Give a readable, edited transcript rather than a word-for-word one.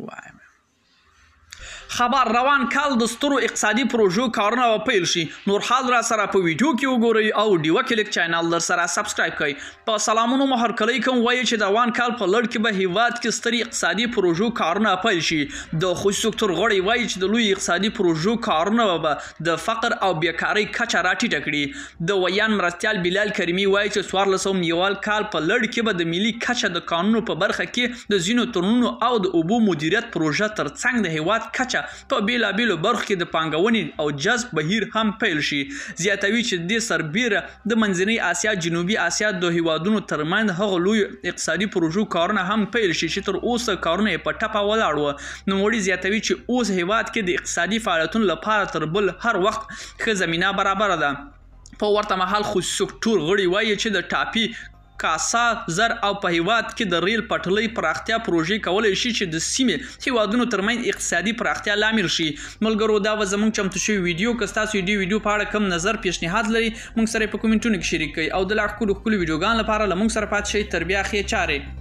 وایم خبر روان کال د سترو اقتصادي پروژو کارونه پیل شي. نور حال را سره په ویډیو کې وګورئ او ډیو کلیک چینل در سره سبسکرایب کړئ. په سلامونو مهر کلی کوم وایي چې د روان کال په لړ کې به هیواد کې ستري اقتصادي پروژو کارونه پیل شي. د خصوصي سکتور غړي وایي چې د لوی اقتصادي پروژو کارونه به د فقر او بیکارۍ کچه راټیټه کړي. د ویان مرستیال بلال کریمي وایي چې 1400 کال په لړ کې به د ملي کچه د قانونو په برخه کې د ځینو تړونونو او د اوبو مدیریت پروژه ترڅنګ د هیواد کچه په بیلابیلو برخو کې د پانګونې او جذب بهیر هم پیل شي. زیاتوي چې د سربیره د منځنۍ اسیا جنوبي اسیا د هیوادونو ترمنځ هغه لوی اقتصادي پروژو کارونه هم پیل شي چې تر اوسه کارونه په ټپه ولاړ وو. نوموړي زیاتوي چې اوس هیواد کې د اقتصادي فعالیتونو لپاره تر بل هر وخت ښه زمینه برابره ده. په ورته مهال خصوصي سکتور غړي وایي چې د ټاپي کاسا زر او په هیواد کې د ریل پټلۍ پراختیا پروژې کولای شي چې د سیمې هیوادونو ترمنځ اقتصادي پراختیا لامل شي. ملګرو دا و زموږ چمتو شوی ویډیو که ستاسو د ویډیو په اړه کوم نظر پیشنهاد لري موږ سره په کومنټونو کې شریک کړئ او د لا ښکلو ویډیوګانو لپاره له موږ سره پاتې شئ. تر بیا ښې چارې.